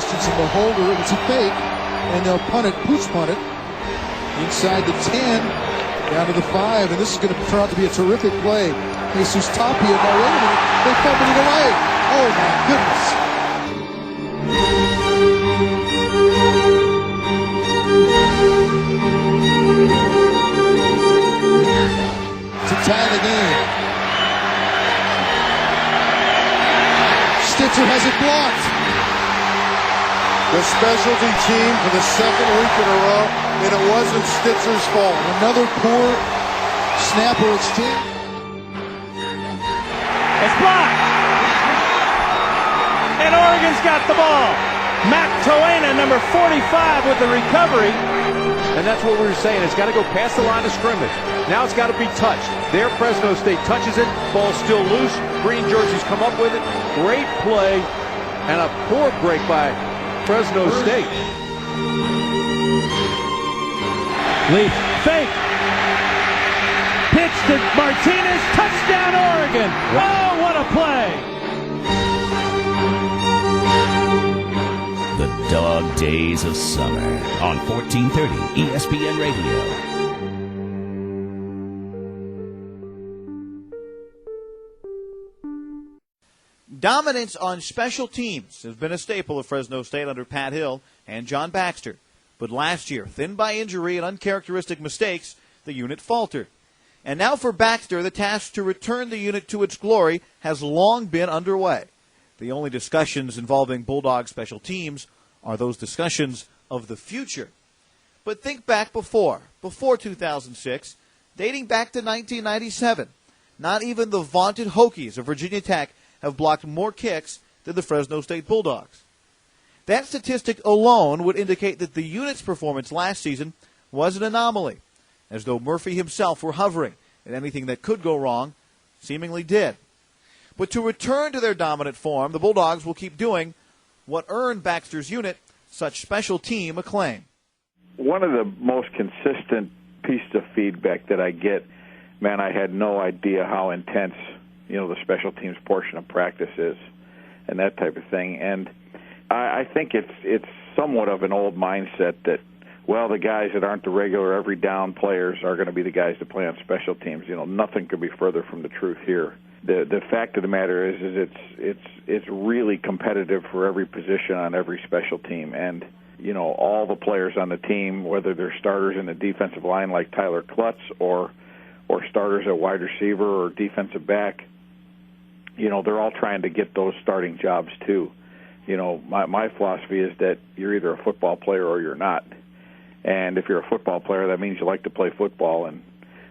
Christensen, the holder. It was a fake, and they'll punt it, pooch punt it, inside the 10, down to the 5, and this is going to turn out to be a terrific play. Jesus Tapia, no, wait a minute, they fumbled it away. Oh, my goodness. To tie the game. Stitzer has it blocked. The specialty team for the second week in a row, and it wasn't Stitzer's fault. Another poor snapper exchange. It's blocked. And Oregon's got the ball. Matt Toena, number 45, with the recovery. And that's what we were saying. It's got to go past the line of scrimmage. Now it's got to be touched. There, Fresno State touches it. Ball's still loose. Green jerseys come up with it. Great play and a poor break by Fresno State. Leaf, fake. Pitch to Martinez. Touchdown, Oregon. Oh, what a play. The dog days of summer on 1430 ESPN Radio. Dominance on special teams has been a staple of Fresno State under Pat Hill and John Baxter. But last year, thinned by injury and uncharacteristic mistakes, the unit faltered. And now for Baxter, the task to return the unit to its glory has long been underway. The only discussions involving Bulldog special teams are those discussions of the future. But think back before 2006, dating back to 1997. Not even the vaunted Hokies of Virginia Tech have blocked more kicks than the Fresno State Bulldogs. That statistic alone would indicate that the unit's performance last season was an anomaly, as though Murphy himself were hovering, and anything that could go wrong seemingly did. But to return to their dominant form, the Bulldogs will keep doing what earned Baxter's unit such special team acclaim. One of the most consistent pieces of feedback that I get, man, I had no idea how intense, the special teams portion of practice is, and that type of thing. And I think it's somewhat of an old mindset that, well, the guys that aren't the regular every down players are going to be the guys that play on special teams. Nothing could be further from the truth here. The fact of the matter is it's really competitive for every position on every special team, and all the players on the team, whether they're starters in the defensive line like Tyler Klutz or starters at wide receiver or defensive back, they're all trying to get those starting jobs too. My philosophy is that you're either a football player or you're not. And if you're a football player, that means you like to play football. And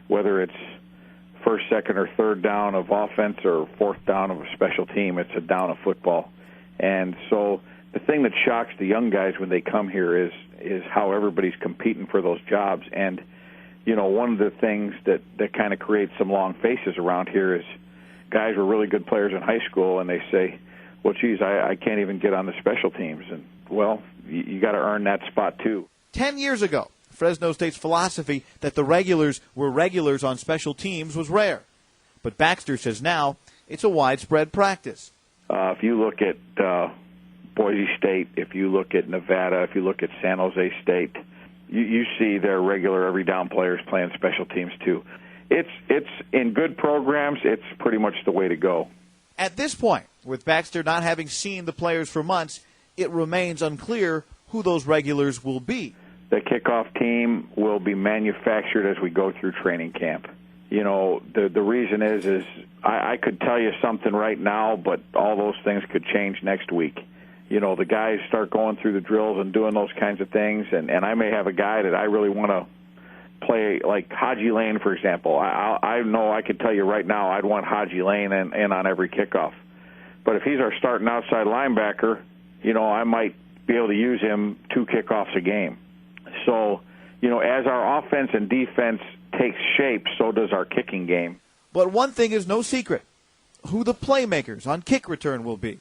whether it's first, second, or third down of offense or fourth down of a special team, it's a down of football. And so the thing that shocks the young guys when they come here is how everybody's competing for those jobs. And, one of the things that kind of creates some long faces around here is guys were really good players in high school, and they say, well, geez, I can't even get on the special teams. And, well, you got to earn that spot too. 10 years ago, Fresno State's philosophy that the regulars were regulars on special teams was rare. But Baxter says now it's a widespread practice. If you look at Boise State, if you look at Nevada, if you look at San Jose State, you see their regular every down players playing special teams too. It's in good programs, it's pretty much the way to go. At this point, with Baxter not having seen the players for months, it remains unclear who those regulars will be. The kickoff team will be manufactured as we go through training camp. The reason is I could tell you something right now, but all those things could change next week. The guys start going through the drills and doing those kinds of things, and I may have a guy that I really want to play, like Haji Lane, for example. I know I could tell you right now I'd want Haji Lane in on every kickoff. But if he's our starting outside linebacker, I might be able to use him 2 kickoffs a game. So, as our offense and defense takes shape, so does our kicking game. But one thing is no secret, who the playmakers on kick return will be.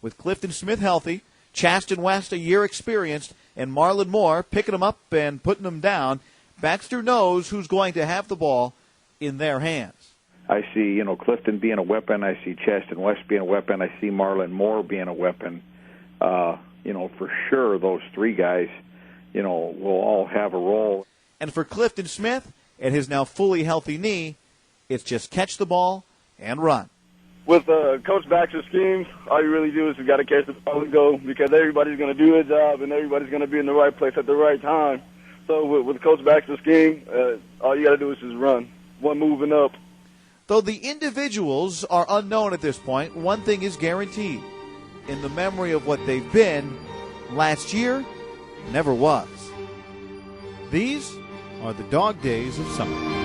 With Clifton Smith healthy, Chasten West a year experienced, and Marlon Moore picking them up and putting them down, Baxter knows who's going to have the ball in their hands. I see, Clifton being a weapon. I see Chasten West being a weapon. I see Marlon Moore being a weapon. for sure those three guys, will all have a role. And for Clifton Smith, at his now fully healthy knee, it's just catch the ball and run. With Coach Baxter's scheme, all you really do is you got to catch the ball and go, because everybody's going to do their job and everybody's going to be in the right place at the right time. So with Coach Baxter's scheme, all you got to do is just run, one moving up. Though the individuals are unknown at this point, one thing is guaranteed. In the memory of what they've been, last year never was. These are the dog days of summer.